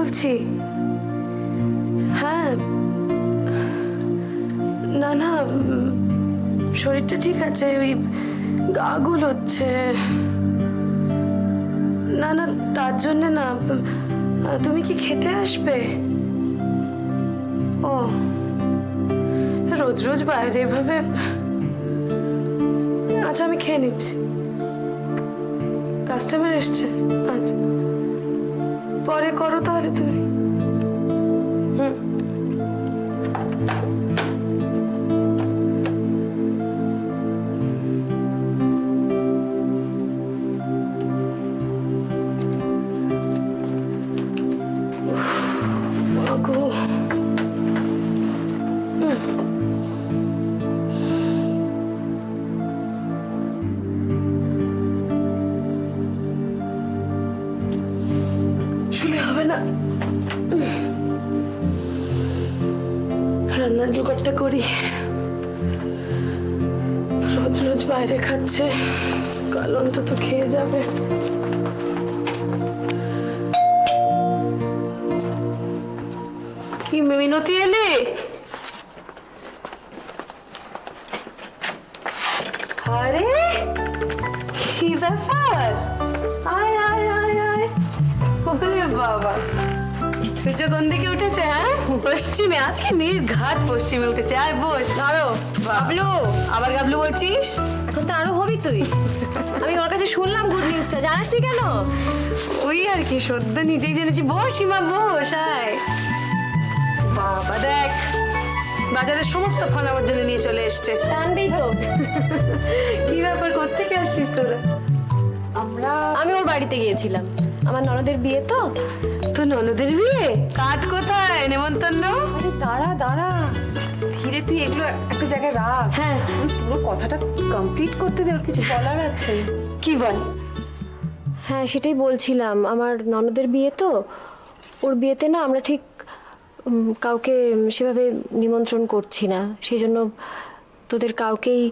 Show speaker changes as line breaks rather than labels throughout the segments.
বলছি। হ্যাঁ, না না, শরীরটা ঠিক আছে, ওই গা গুল হচ্ছে। না না, তার জন্য না। তুমি কি খেতে আসবে? ও, রোজ রোজ বাইরে এভাবে। আচ্ছা, আমি খেয়ে নিচ্ছি। কাস্টমার এসছে। আচ্ছা, পরে করো তাহলে তুমি। হুম। মাগো। শুলে হবে না, রান্নার জোগাড়টা করি। রোজ রোজ বাইরে খাচ্ছে, কাল অন্তত খেয়ে যাবে। কি মিনতি এলে? আরে কি ব্যাপার? আয় আয় আয় আয়। ওরে বাবা, সূর্য কোন দিকে উঠেছে? হ্যাঁ, পশ্চিমে। আজকে নির্ঘাত পশ্চিমে উঠেছে। আয় বস।
ধরো গাবলু।
আবার গাবলু বলছিস?
এখন তো আরো হবি তুই। আমি ওর কাছে শুনলাম গুড নিউজটা, জানাস নি কেন?
ওই আর কি, সদ্য নিজেই জেনেছি। বস সীমা, বস। আয় বাবা, দেখ বাজারের সমস্ত ফল আমার জন্য নিয়ে চলে এসছে।
টানবেই তো।
কি ব্যাপার, কোত্থেকে আসছিস তোরা?
আমি ওর বাড়িতে গিয়েছিলাম, আমার ননদের বিয়ে তো।
তো ননদের বিয়ে? কাঠ কোথায়, নেমন্তন্ন?
আরে দাঁড়া দাঁড়া, ধীরে তুই এগুলো একটা জায়গায় রাখ।
হ্যাঁ,
তুই পুরো কথাটা কমপ্লিট করতে দে, ওর কিছু বলার আছে।
কি বল?
হ্যাঁ, সেটাই বলছিলাম, আমার ননদের বিয়ে তো। ওর বিয়েতে না আমরা ঠিক কাউকে সেভাবে নিমন্ত্রণ করছি না, সেই জন্য তোদের কাউকেই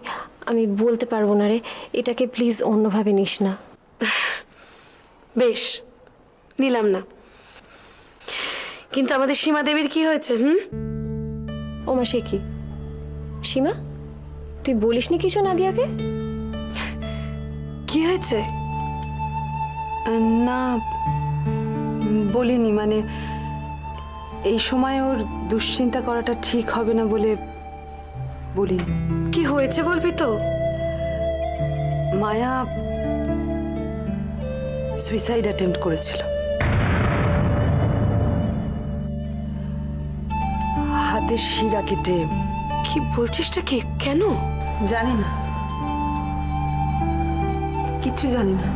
আমি বলতে পারবো না রে। এটাকে প্লিজ অন্যভাবে নিস না।
বেশ, নিলাম না। কিন্তু আমাদের সীমা দেবীর কি হয়েছে?
ও মা, সে কি? সীমা, তুই বলিসনি কিছু নাদিয়াকে?
কি হয়েছে?
না, বলিনি। মানে এই সময় ওর দুশ্চিন্তা করাটা ঠিক হবে না বলে বলিনি।
কি হয়েছে বলবি তো?
মায়া সুইসাইড অ্যাটেম্প্ট করেছিল। হাতের শিরা কেটে।
কি বলছিসটা কি? কেন?
জানি না, কিচ্ছু জানি না।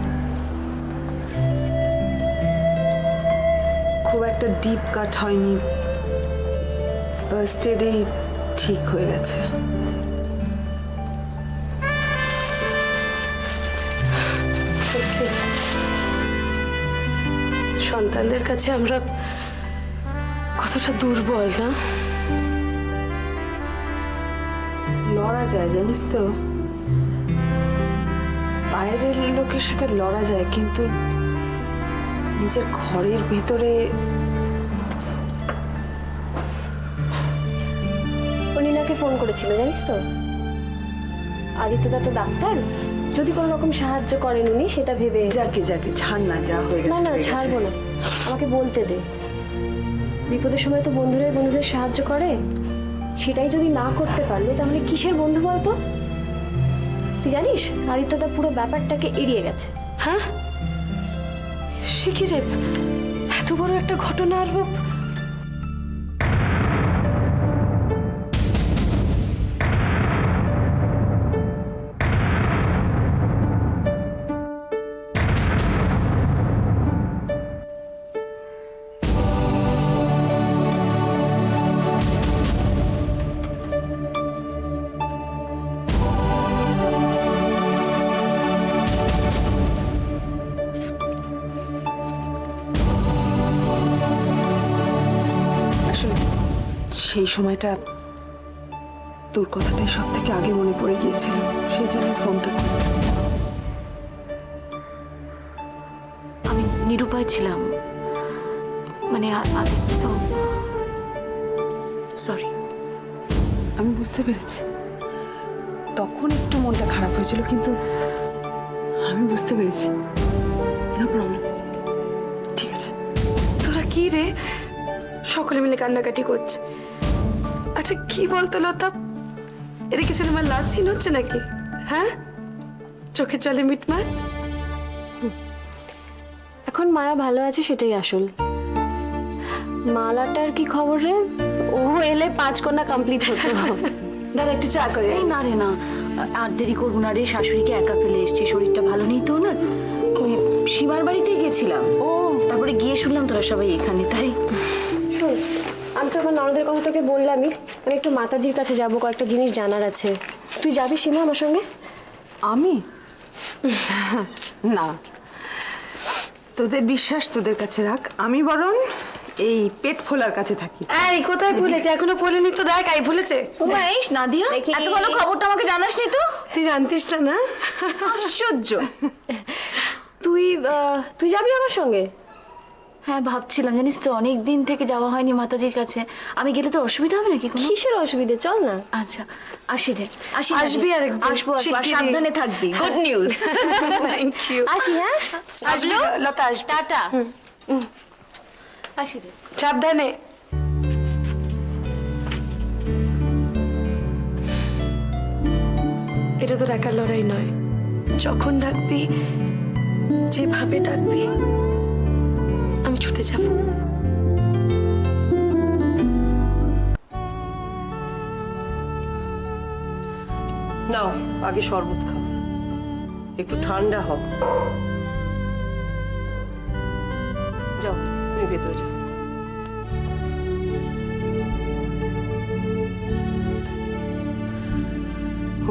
খুব একটা ডিপ কাট হয়নি, ফার্স্ট এডেই ঠিক হয়ে গেছে।
সত্যি, সন্তানদের কাছে আমরা কতটা দুর্বল না?
লড়া যায় জানিস তো, বাইরের লোকের সাথে লড়া যায়, কিন্তু নিজের ঘরের ভেতরে।
ও নীনাকে ফোন করেছিল জানিস তো। আদিত্যদা তো ডাক্তার, যদি কোনো রকম সাহায্য করেন উনি সেটা ভেবে।
যাকে যাকে ছাড় না, যা হয়ে
না
গেছে
না,
হয়ে গেছে।
ছাড়বো না, আমাকে বলতে দে। বিপদের সময় তো বন্ধুরাই বন্ধুদের সাহায্য করে, সেটাই যদি না করতে পারলে তাহলে কিসের বন্ধু বলতো? তুই জানিস আদিত্যদা পুরো ব্যাপারটাকে এড়িয়ে গেছে।
হ্যাঁ, সে কি রে, এত বড় একটা ঘটনা আর
সেই সময়টা তোর কথাটাই সব থেকে আগে মনে পড়ে গিয়েছিল, সেই জন্য ফোনটা করি।
আমি নিরুপায় ছিলাম।
মানে তো সরি।
আমি বুঝতে পেরেছি তখন একটু মনটা খারাপ হয়েছিল, কিন্তু আমি বুঝতে পেরেছি। নো প্রবলেম, ঠিক আছে।
তোরা কি রে সকলে মিলে কান্নাকাটি করছে? আচ্ছা কি বলতো লতা, এটা কি সিনেমার লাস্ট সিন হচ্ছে নাকি? হ্যাঁ, চোখে চলে মিটমাট।
এখন মায়া ভালো আছে সেটাই আসল। মালাটার কি খবর রে? ও এলে 5 কন্যা কমপ্লিট হতো।
দাদা একটু চা করে।
এই না রে না, আর দেরি করবো না রে, শাশুড়িকে একা ফেলে এসছি, শরীরটা ভালো নেই তো ওনার। ওই সীমার বাড়িতে গেছিলাম, ও তারপরে গিয়ে শুনলাম তোরা সবাই এখানে, তাই।
শোন, আমি তো আমার ননদের কথা তোকে বললামই, আমি একটু মাতাজির কাছে যাব, কয়েকটা জিনিস জানার আছে। তুই যাবি সীমা আমার সঙ্গে?
আমি না, তোদের বিশ্বাস তোদের কাছে রাখ, আমি বরং এই পেট ফোলার কাছে থাকি।
এই কোথায় ভুলেছে? এখনো বলেনি তো, দেখ এই ভুলেছে।
উমেশ, নাদিয়া, এত ভালো খবরটা আমাকে জানাসনি তো?
তুই জানতিস না?
আশ্চর্য।
তুই যাবি আমার সঙ্গে?
হ্যাঁ ভাবছিলাম, জানিস তো অনেক দিন থেকে যাওয়া হয়নি মাতাজির কাছে। আমি গেলে তো অসুবিধা হবে নাকি কোনো?
কিসের অসুবিধে, চল না।
আচ্ছা আসি রে, আসি।
আসবি আর একদিন।
আসবো, আর
শিগগিরই।
সাবধানে থাকবি। Good news.
Thank you.
আসি, হ্যাঁ?
আসবি লতা, আসবি।
টাটা। আসি রে।
সাবধানে। এটা তোর একার লড়াই নয়, যখন ডাকবি যেভাবে ডাকবি আমি ছুটে যাব।
নাও আগে শরবত খাও, একটু ঠান্ডা হোক। যাও তুমি ভেতরে যাও।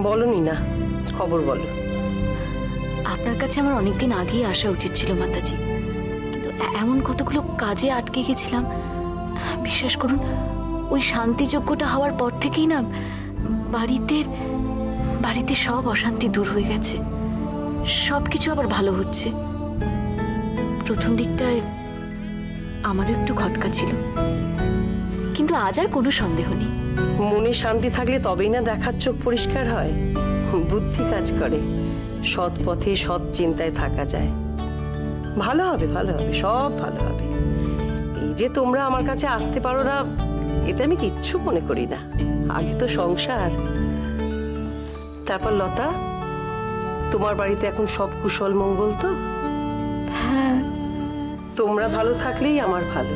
বলনি না, খবর বলো।
আপনার কাছে আমার অনেকদিন আগেই আসা উচিত ছিল মাতাজি, কিন্তু এমন কতগুলো কাজে আটকে গেছিলাম। বিশ্বাস করুন, ওই শান্তিযজ্ঞটা হওয়ার পর থেকেই না বাড়িতে বাড়িতে সব অশান্তি দূর হয়ে গেছে, সব কিছু আবার ভালো হচ্ছে। প্রথম দিকটায় আমারও একটু খটকা ছিল, কিন্তু আজ আর কোনো সন্দেহ নেই।
মনে শান্তি থাকলে তবেই না দেখার চোখ পরিষ্কার হয়, বুদ্ধি কাজ করে, সৎ পথে সৎ চিন্তায় থাকা যায়। ভালো হবে, ভালো হবে, সব ভালো হবে। এই যে তোমরা আমার কাছে আসতে পারো না, এতে আমি কিচ্ছু মনে করি না। আগে তো সংসার। তারপর লতা, তোমার বাড়িতে এখন সব কুশল মঙ্গল তো?
হ্যাঁ।
তোমরা ভালো থাকলেই আমার ভালো।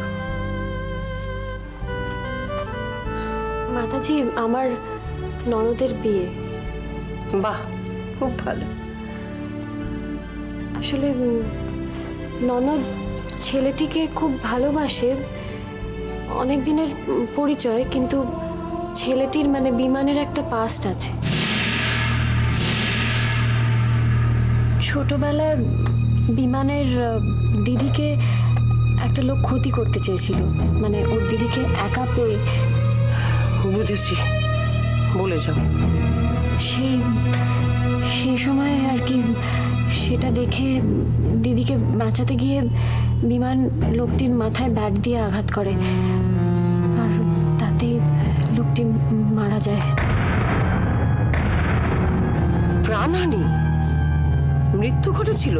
মাতাজি, আমার ননদের বিয়ে।
বাহ, খুব ভালো।
আসলে ননদ ছেলেটিকে খুব ভালোবাসে, অনেক দিনের পরিচয়, কিন্তু ছেলেটির মানে বিমানের একটা পাস্ট আছে। ছোটবেলায় বিমানের দিদিকে একটা লোক ক্ষতি করতে চেয়েছিল, মানে ওর দিদিকে একা পেয়ে।
বুঝেছি, বলে যাও।
সেই সময় আর কি, সেটা দেখে দিদিকে বাঁচাতে গিয়ে বিমান লোকটির মাথায় ব্যাট দিয়ে আঘাত করে, আর তাতে লোকটি মারা যায়।
প্রাণহানি, মৃত্যু ঘটেছিল?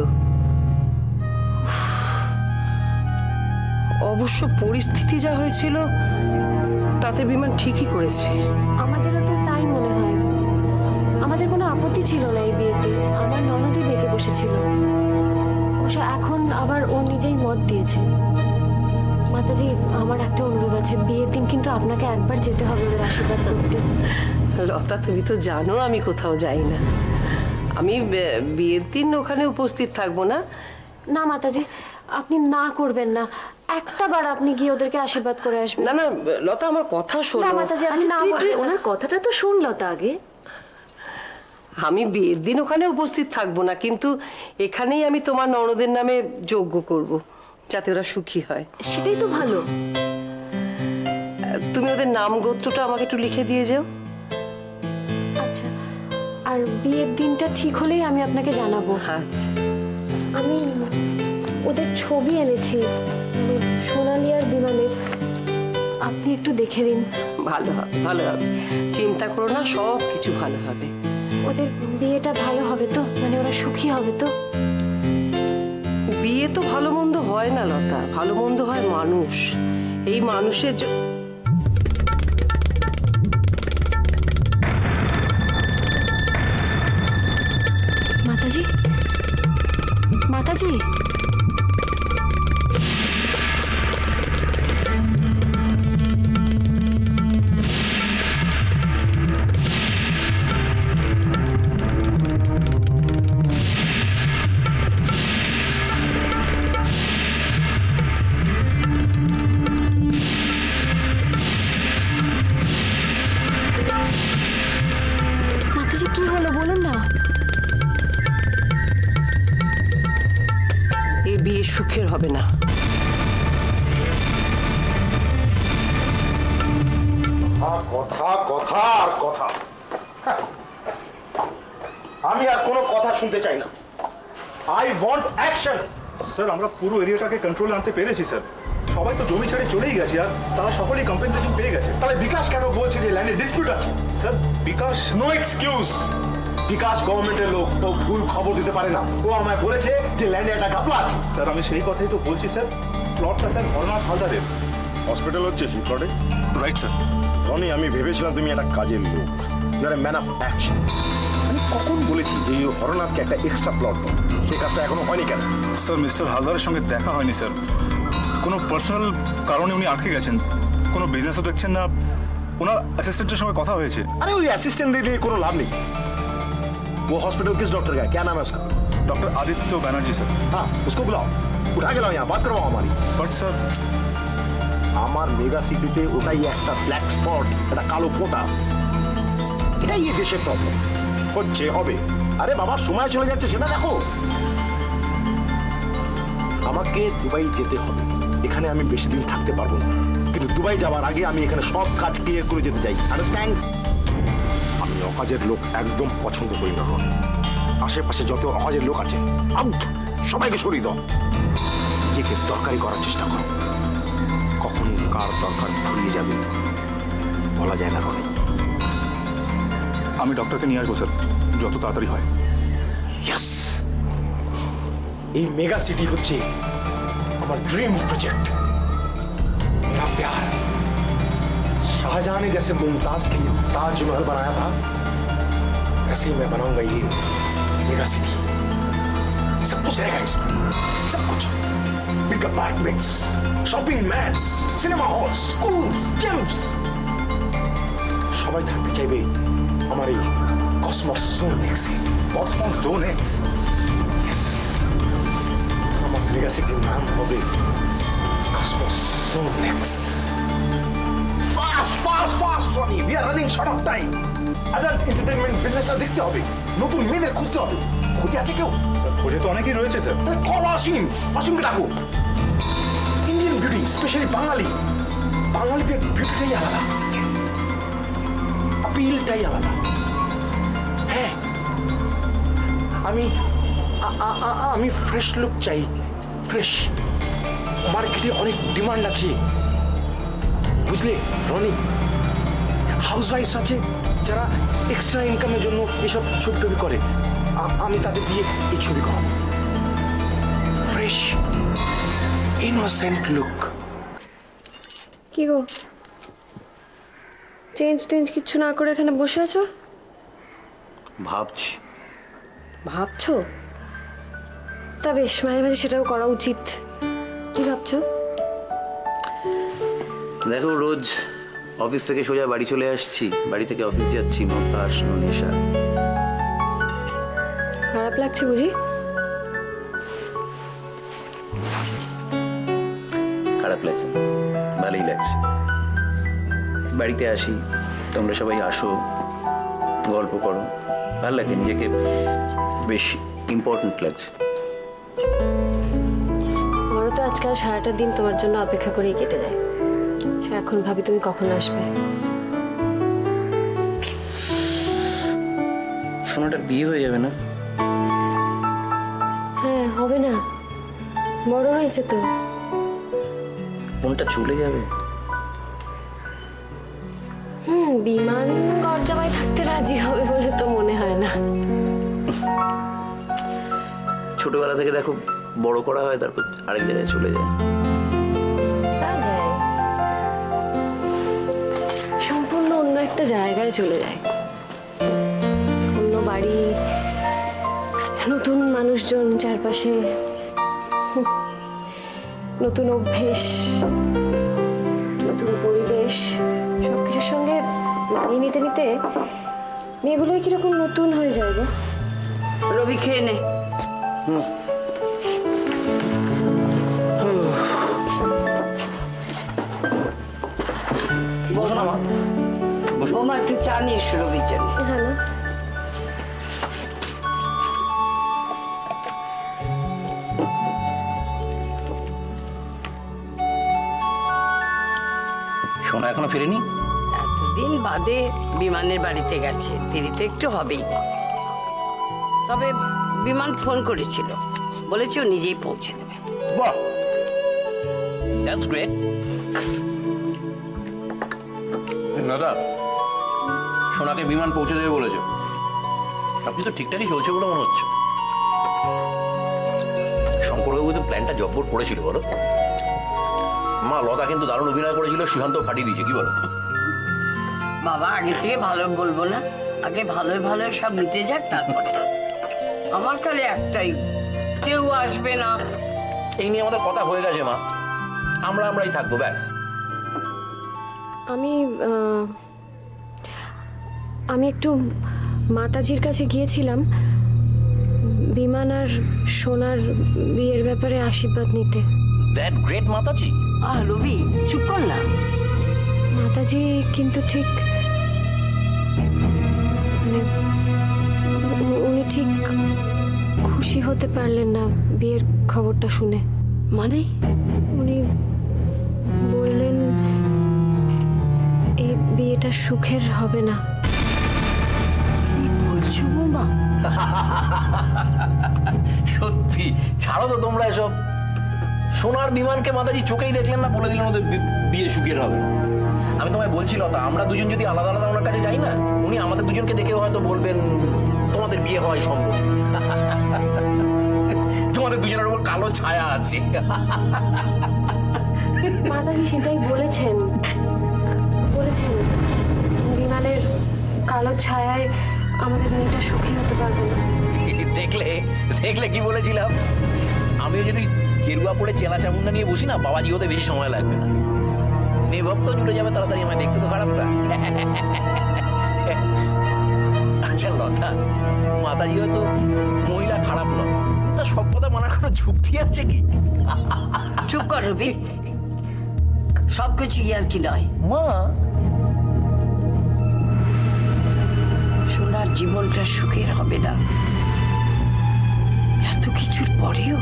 অবশ্য পরিস্থিতি যা হয়েছিল তাতে বিমান ঠিকই করেছে।
আমাদেরও তো তাই মনে হয়। আমাদের কোনো আপত্তি ছিল না এই বিয়েতে, আমার ননদই বেঁকে বসেছিল। অবশ্য এখন আবার ও নিজেই মত দিয়েছে। মাতাজি, আমার একটা অনুরোধ আছে, বিয়ের দিন কিন্তু আপনাকে একবার যেতে হবে ওদের আশীর্বাদ করতে।
লতা, তুমি তো জানো আমি কোথাও যাই না। আমি বিয়ের দিন ওখানে উপস্থিত থাকবো না।
না মাতাজি, আপনি না করবেন না, একটা বার আপনি গিয়ে ওদেরকে আশীর্বাদ করে আসবেন।
না না লতা, আমার কথা
না
শোনো।
মাতাজি, আপনি না
ওনার কথাটা তো শুন লতা আগে।
আমি বিয়ের দিন ওখানে উপস্থিত থাকবো না, কিন্তু এখানেই আমি তোমার ননদের নামে যজ্ঞ করব, যাতে ওরা সুখী হয়।
সেটাই তো ভালো।
তুমি ওদের নাম গোত্রটা আমাকে একটু লিখে দিয়ে যাও।
আচ্ছা, আর বিয়ের দিনটা ঠিক হলেই আমি আপনাকে জানাবো।
আচ্ছা।
আমি ওদের ছবি এনেছি, মানে সোনালি আর বিমানের, আপনি একটু দেখে দিন।
ভালো হবে, ভালো হবে, চিন্তা করো না, সব কিছু ভালো হবে।
ওদের বিয়েটা ভালো হবে তো, মানে ওরা সুখী হবে তো?
বিয়ে তো ভালো মন্দ হয় না লতা, ভালো মন্দ হয় মানুষ। এই মানুষের
মাতাজি, মাতাজি, মাতাজি কি হলো বলুন না।
এই বিয়ে সুখের হবে না।
কথা কথা আর কথা। হ্যাঁ। আমি আর কোনো কথা শুনতে চাই না। I want action.
স্যার আমরা পুরো এরিয়াটাকে কন্ট্রোলে আনতে পেরেছি স্যার। সবাই তো জমি ছেড়ে চলেই গেছে আর তারা সকলেই কম্পেনসেশন পেয়ে গেছে।
তাহলে বিকাশ কেন বলছে যে ল্যান্ডে ডিসপিউট আছে?
স্যার বিকাশ
নো এক্সকিউজ। বিকাশ গভর্নমেন্টের লোক, ও ভুল খবর দিতে পারে না। ও আমায় বলেছে যে ল্যান্ডে একটা ঘাপলা আছে।
স্যার আমি সেই কথাই তো বলছি স্যার, প্লটটা স্যার হরনাথ হালদারের।
হসপিটাল হচ্ছে সেই প্লটে?
Right sir.
রনি, আমি ভেবেছিলাম তুমি একটা কাজের লোক, you are a man of action. আমি কখন বলেছি যে এই হরনাথকে একটা এক্সট্রা প্লট দাও? সেই কাজটা এখনো হয়নি কেন?
স্যার মিস্টার হালদারের সঙ্গে দেখা হয়নি স্যার, কোনো পার্সোনাল কারণে উনি আটকে গেছেন। কোনো বিজনেসও দেখছেন না, ওনার অ্যাসিস্ট্যান্টের সঙ্গে কথা হয়েছে।
अरे ওই অ্যাসিস্ট্যান্ট দিয়ে কোনো লাভ নেই। वो हॉस्पिटल किस डॉक्टर का है, क्या नाम है उसका?
Doctor Aditya Banerjee sir.
हाँ, उसको बुलाओ, उठा के लाओ यहाँ, बात करवाओ हमारी।
বাট স্যার
আমার মেগা সিটিতে ওটাই একটা ব্ল্যাক স্পট, একটা কালো ফোঁটা। এটাই এই দেশের প্রবলেম। হচ্ছে হবে। আরে বাবা, সময় চলে যাচ্ছে, সেটা দেখো। আমাকে দুবাই যেতে হবে, এখানে আমি বেশি দিন থাকতে পারবো না, কিন্তু দুবাই যাওয়ার আগে আমি এখানে সব কাজ ক্লিয়ার করে যেতে চাই, আন্ডারস্ট্যান্ড? আমি অকাজের লোক একদম পছন্দ করি না। আশেপাশে যত অকাজের লোক আছে আউট, সবাইকে সরিয়ে দাও। নিজেকে দরকারি করার চেষ্টা করো। কখন কার দরকার ফুরিয়ে যাবে বলা যায় না রনি।
আমি ডক্টরকে নিয়ে আসবো স্যার, যত তাড়াতাড়ি হয়।
ইয়েস, এই মেগা সিটি হচ্ছে আমার ड्रीम प्रोजेक्ट, मेरा प्यार। शाहजहां ने जैसे मुमताज के लिए ताजमहल बनाया था, वैसे ही मैं बनाऊंगा ये मेगा सिटी। सब कुछ रहेगा इसमें, सब कुछ। Big apartments, shopping malls, cinema halls, schools, gyms, সবাই থাকতে চাইবে আমার এই কসমস জোন এক্সে। কসমস জোন এক্স, আমার মেগা সিটির নাম হবে Cosmos Zone X. Fast fast fast Roni, we are running short of time. Adult entertainment বিজনেসটা দেখতে হবে, নতুন মেয়েদের খুঁজতে হবে। খুঁজে আছে কেউ?
স্যার খোঁজে তো অনেকেই রয়েছে স্যার।
তাহলে কল অসীম, অসীমকে ডাকো। ইন্ডিয়ান বিউটি, স্পেশালি বাঙালি, বাঙালিদের বিউটিটাই আলাদা, আপিলটাই আলাদা। হ্যাঁ, আমি ফ্রেশ লুক চাই, ফ্রেশ। মার্কেটে অনেক ডিমান্ড আছে, বুঝলে রনি? হাউস ওয়াইফ আছে যারা এক্সট্রা ইনকামের জন্য এসব ছবি টবি করে, আমি তাদের দিয়ে এই ছবি করাবো। Fresh innocent look.
কি গো, চেঞ্জ কিচ্ছু না করে এখানে বসে আছো?
ভাবছি।
ভাবছো? তা বেশ, মাঝে মাঝে সেটাও করা উচিত। কি ভাবছো?
দেখো, রোজ অফিস থেকে সোজা বাড়ি চলে আসছি, বাড়ি থেকে অফিস যাচ্ছি, মদ তাস নো নেশা।
খারাপ লাগছে বুঝি?
খারাপ লাগছে না, ভালোই লাগছে। বাড়িতে আসি, তোমরা সবাই আসো, গল্প করো, ভালো লাগে, নিজেকে বেশ ইম্পর্টেন্ট লাগছে।
আমারও তো আজকাল সারাটা দিন তোমার জন্য অপেক্ষা করেই কেটে যায়। সারাক্ষণ ভাবি তুমি কখন আসবে।
সোনাটার বিয়ে হয়ে যাবে না?
হ্যাঁ, হবে না, বড় হয়েছে তো।
মনটা চলে যাবে?
বিমান গরজামাই থাকতে রাজি হবে বলে তো মনে হয় না।
ছোটবেলা থেকে দেখো বড় করা হয়, তারপর আরেক জায়গায় চলে যায়।
তা যায়, সম্পূর্ণ অন্য একটা জায়গায় চলে যায়, অন্য বাড়ি, নতুন মানুষজন চারপাশে, নতুন অভ্যেস, নতুন পরিবেশ, সবকিছুর সঙ্গে মানিয়ে নিতে নিতে মেয়েগুলোই কিরকম নতুন হয়ে যায় গো।
রবি খেয়ে নে।
বসো না মা, বসো।
বৌমা একটু চা নিয়ে এসো রবির জন্য।
হ্যাঁ না,
সোনা এখনো ফেরেনি?
এতদিন বাদে বিমানের বাড়িতে গেছে, দেরি তো একটু হবেই। তবে বিমান ফোন করেছিল, বলেছে ও নিজেই পৌঁছে দেবে।
বাহ, দ্যাটস গ্রেট। দাদা, সোনাকে বিমান পৌঁছে দেবে বলেছো, আপনি তো ঠিকঠাকই চলছে বলে মনে হচ্ছে। শঙ্করবাবু তো প্ল্যানটা জব্বর করেছিল বলো। মা লতা কিন্তু দারুণ অভিনয় করেছিল, সিদ্ধান্ত ফাটিয়ে দিয়েছে, কি বলো?
বাবা আগে থেকে ভালো বলবো না, আগে ভালোই ভালো সব মিটে যাক তারপরে। আমার কালে একটাই, কেউ আসবে না।
এই নিয়ে আমাদের কথা হয়ে গেছে মা, আমরাই থাকবো ব্যাস।
আমি একটু মাতাজির কাছে গিয়েছিলাম বিমান আর সোনার বিয়ের ব্যাপারে আশীর্বাদ নিতে।
দ্যাট গ্রেট মাতাজি।
রবি চুপ কর না।
মাতাজি কিন্তু ঠিক মানে উনি ঠিক খুশি হতে পারলেন না বিয়ের খবরটা শুনে।
মানে
উনি বললেন এই বিয়েটা সুখের হবে না।
কি বলছো বৌমা?
সত্যি ছাড়ো তো তোমরা এসব। সোনার বিমানকে মাতাজি চোখেই দেখলেন না, বলে দিলেন ওদের বিয়ে সুখের হবে না। আমি তোমায় বলছি লতা, আমরা দুজন যদি আলাদা আলাদা ওনার কাছে যাই না, উনি আমাদের দুজনকে দেখে হয়তো বলবেন তোমাদের বিয়ে হওয়াই সম্ভব। তোমাদের দুজনের উপর কালো ছায়া আছে।
মাতাজি সেটাই বলেছেন বিমানের কালো ছায়ায় আমাদের মেয়েটা সুখী হতে পারবে না।
দেখলে কি বলেছিলাম? আমিও যদি গেরুয়া পরে চেলা চামুন্ডা নিয়ে বসি না, বাবাজি হতে বেশি সময় লাগবে না। মেয়ে ভক্ত জুড়ে যাবে তাড়াতাড়ি, আমায় দেখতে তো খারাপ না। আচ্ছা লতা, মাতাজি হয়তো মহিলা খারাপ নয়, তা সব কথা মানার কোনো যুক্তি আছে কি?
চুপ কর রবি, সবকিছু আর কি নয়।
মা,
সোনার জীবনটা সুখের হবে না, এত কিছুর পরেও